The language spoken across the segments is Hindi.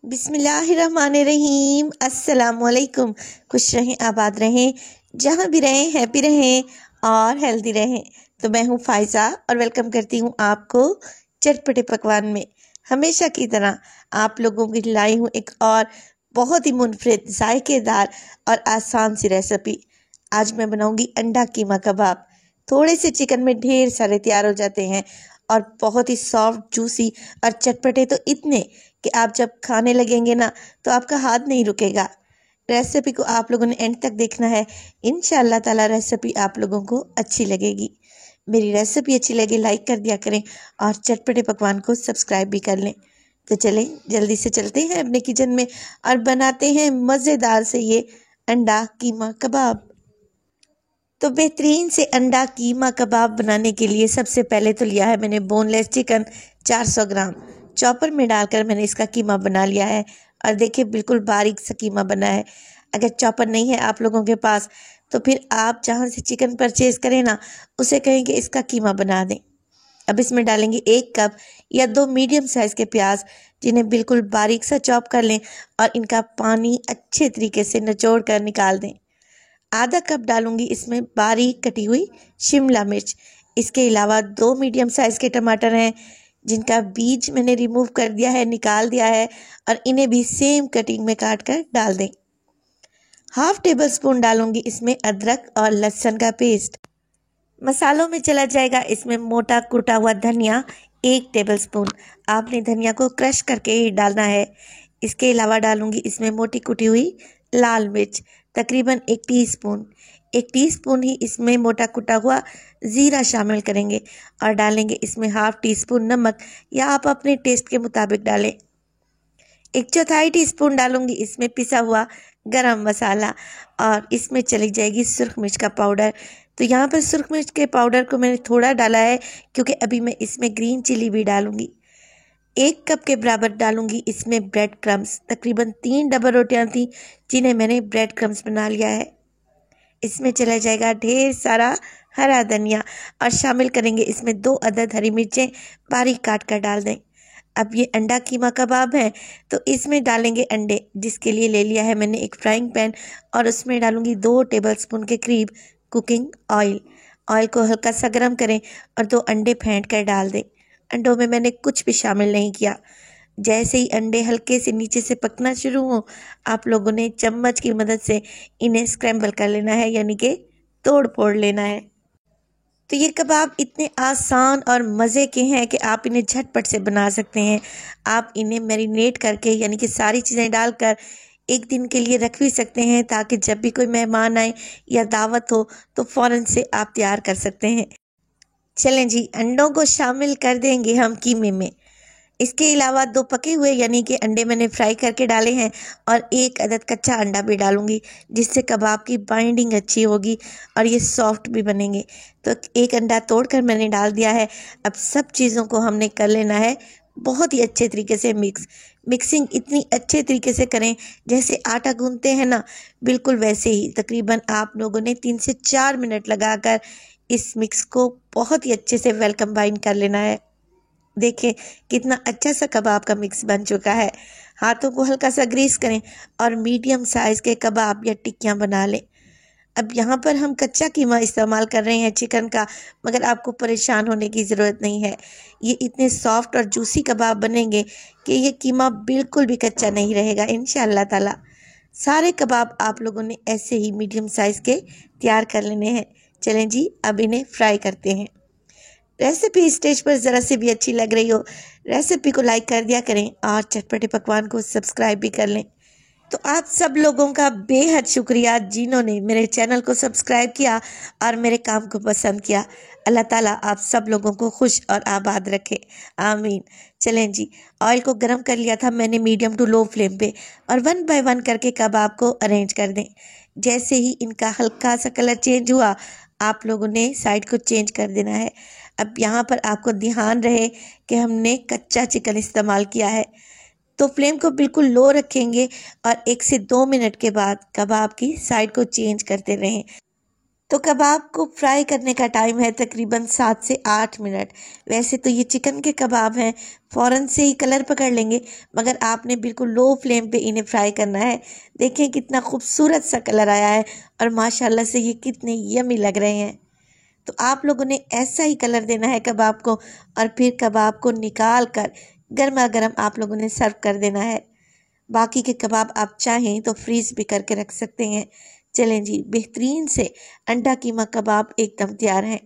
बिस्मिल्लाहिर्रहमानिर्रहीम। अस्सलामुअलैकुम। खुश रहें, आबाद रहें, जहाँ भी रहें हैप्पी रहें और हेल्दी रहें। तो मैं हूँ फ़ायज़ा और वेलकम करती हूँ आपको चटपटे पकवान में। हमेशा की तरह आप लोगों के लिए लाई हूँ एक और बहुत ही मुनफरिद, जायकेदार और आसान सी रेसिपी। आज मैं बनाऊँगी अंडा कीमा कबाब। थोड़े से चिकन में ढेर सारे तैयार हो जाते हैं और बहुत ही सॉफ्ट, जूसी और चटपटे तो इतने कि आप जब खाने लगेंगे ना तो आपका हाथ नहीं रुकेगा। रेसिपी को आप लोगों ने एंड तक देखना है। इंशाअल्लाह ताला रेसिपी आप लोगों को अच्छी लगेगी। मेरी रेसिपी अच्छी लगे लाइक कर दिया करें और चटपटे पकवान को सब्सक्राइब भी कर लें। तो चलें जल्दी से चलते हैं अपने किचन में और बनाते हैं मज़ेदार से ये अंडा कीमा कबाब। तो बेहतरीन से अंडा कीमा कबाब बनाने के लिए सबसे पहले तो लिया है मैंने बोनलेस चिकन 400 ग्राम। चॉपर में डालकर मैंने इसका कीमा बना लिया है और देखिए बिल्कुल बारीक सा कीमा बना है। अगर चॉपर नहीं है आप लोगों के पास तो फिर आप जहाँ से चिकन परचेज करें ना उसे कहें कि इसका कीमा बना दें। अब इसमें डालेंगे 1 कप या 2 मीडियम साइज़ के प्याज, जिन्हें बिल्कुल बारीक सा चॉप कर लें और इनका पानी अच्छे तरीके से निचोड़ कर निकाल दें। आधा कप डालूंगी इसमें बारीक कटी हुई शिमला मिर्च। इसके अलावा 2 मीडियम साइज़ के टमाटर हैं जिनका बीज मैंने रिमूव कर दिया है, निकाल दिया है और इन्हें भी सेम कटिंग में काट कर डाल दें। हाफ टेबल स्पून डालूंगी इसमें अदरक और लहसुन का पेस्ट। मसालों में चला जाएगा इसमें मोटा कुटा हुआ धनिया 1 टेबल स्पून। आपने धनिया को क्रश करके ही डालना है। इसके अलावा डालूंगी इसमें मोटी कुटी हुई लाल मिर्च तकरीबन 1 टीस्पून। 1 टीस्पून ही इसमें मोटा कुटा हुआ ज़ीरा शामिल करेंगे और डालेंगे इसमें हाफ टी स्पून नमक या आप अपने टेस्ट के मुताबिक डालें। 1/4 टीस्पून डालूंगी इसमें पिसा हुआ गरम मसाला और इसमें चली जाएगी सुरख मिर्च का पाउडर। तो यहाँ पर सुरख मिर्च के पाउडर को मैंने थोड़ा डाला है क्योंकि अभी मैं इसमें ग्रीन चिली भी डालूंगी। 1 कप के बराबर डालूंगी इसमें ब्रेड क्रम्स। तकरीबन 3 डबल रोटियां थी जिन्हें मैंने ब्रेड क्रम्स बना लिया है। इसमें चला जाएगा ढेर सारा हरा धनिया और शामिल करेंगे इसमें 2 अदद हरी मिर्चें बारीक काट कर डाल दें। अब ये अंडा कीमा कबाब है तो इसमें डालेंगे अंडे, जिसके लिए ले लिया है मैंने एक फ्राइंग पैन और उसमें डालूंगी 2 टेबलस्पून के करीब कुकिंग ऑयल। ऑयल को हल्का सा गर्म करें और 2 अंडे फेंट कर डाल दें। अंडों में मैंने कुछ भी शामिल नहीं किया। जैसे ही अंडे हल्के से नीचे से पकना शुरू हो आप लोगों ने चम्मच की मदद से इन्हें स्क्रैम्बल कर लेना है, यानी कि तोड़ फोड़ लेना है। तो ये कबाब इतने आसान और मज़े के हैं कि आप इन्हें झटपट से बना सकते हैं। आप इन्हें मैरिनेट करके यानी कि सारी चीज़ें डालकर 1 दिन के लिए रख भी सकते हैं ताकि जब भी कोई मेहमान आए या दावत हो तो फ़ौरन से आप तैयार कर सकते हैं। चलें जी, अंडों को शामिल कर देंगे हम कीमे में। इसके अलावा 2 पके हुए यानी कि अंडे मैंने फ्राई करके डाले हैं और 1 अदद कच्चा अंडा भी डालूंगी, जिससे कबाब की बाइंडिंग अच्छी होगी और ये सॉफ्ट भी बनेंगे। तो 1 अंडा तोड़कर मैंने डाल दिया है। अब सब चीज़ों को हमने कर लेना है बहुत ही अच्छे तरीके से मिक्सिंग इतनी अच्छे तरीके से करें जैसे आटा गूंथते हैं ना, बिल्कुल वैसे ही। तकरीबन आप लोगों ने 3 से 4 मिनट लगाकर इस मिक्स को बहुत ही अच्छे से वेल कंबाइन कर लेना है। देखें कितना अच्छा सा कबाब का मिक्स बन चुका है। हाथों को हल्का सा ग्रीस करें और मीडियम साइज़ के कबाब या टिक्कियाँ बना लें। अब यहाँ पर हम कच्चा कीमा इस्तेमाल कर रहे हैं चिकन का, मगर आपको परेशान होने की ज़रूरत नहीं है। ये इतने सॉफ्ट और जूसी कबाब बनेंगे कि ये कीमा बिल्कुल भी कच्चा नहीं रहेगा इंशाअल्लाह ताला। सारे कबाब आप लोगों ने ऐसे ही मीडियम साइज़ के तैयार कर लेने हैं। चलें जी, अब इन्हें फ्राई करते हैं। रेसिपी स्टेज पर ज़रा सी भी अच्छी लग रही हो रेसिपी को लाइक कर दिया करें और चटपटे पकवान को सब्सक्राइब भी कर लें। तो आप सब लोगों का बेहद शुक्रिया जिन्होंने मेरे चैनल को सब्सक्राइब किया और मेरे काम को पसंद किया। अल्लाह ताला आप सब लोगों को खुश और आबाद रखे, आमीन। चलें जी, ऑयल को गरम कर लिया था मैंने मीडियम टू लो फ्लेम पे और 1 बाय 1 करके कबाब को अरेंज कर दें। जैसे ही इनका हल्का सा कलर चेंज हुआ आप लोगों ने साइड को चेंज कर देना है। अब यहाँ पर आपको ध्यान रहे कि हमने कच्चा चिकन इस्तेमाल किया है, तो फ्लेम को बिल्कुल लो रखेंगे और 1 से 2 मिनट के बाद कबाब की साइड को चेंज करते रहें। तो कबाब को फ्राई करने का टाइम है तकरीबन 7 से 8 मिनट। वैसे तो ये चिकन के कबाब हैं, फ़ौरन से ही कलर पकड़ लेंगे, मगर आपने बिल्कुल लो फ्लेम पे इन्हें फ्राई करना है। देखें कितना खूबसूरत सा कलर आया है और माशाल्लाह से ये कितने यमी लग रहे हैं। तो आप लोगों ने ऐसा ही कलर देना है कबाब को और फिर कबाब को निकाल कर गर्मा गर्म आप लोगों ने सर्व कर देना है। बाकी के कबाब आप चाहें तो फ्रीज़ भी करके रख सकते हैं। चलें जी, बेहतरीन से अंडा कीमा कबाब एकदम तैयार है।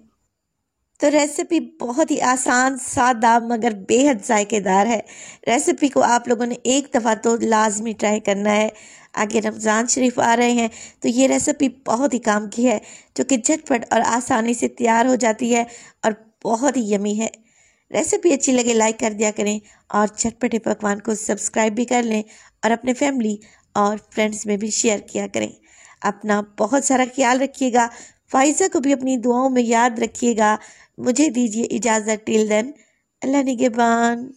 तो रेसिपी बहुत ही आसान, सादा मगर बेहद जायकेदार है। रेसिपी को आप लोगों ने एक दफ़ा तो लाजमी ट्राई करना है। आगे रमज़ान शरीफ आ रहे हैं तो ये रेसिपी बहुत ही काम की है, जो कि झटपट और आसानी से तैयार हो जाती है और बहुत ही यमी है। रेसिपी अच्छी लगे लाइक कर दिया करें और चटपटे पकवान को सब्सक्राइब भी कर लें और अपने फैमिली और फ्रेंड्स में भी शेयर किया करें। अपना बहुत सारा ख्याल रखिएगा। फ़ाइज़ा को भी अपनी दुआओं में याद रखिएगा। मुझे दीजिए इजाज़त। टिल देन, अल्लाह निगहबान।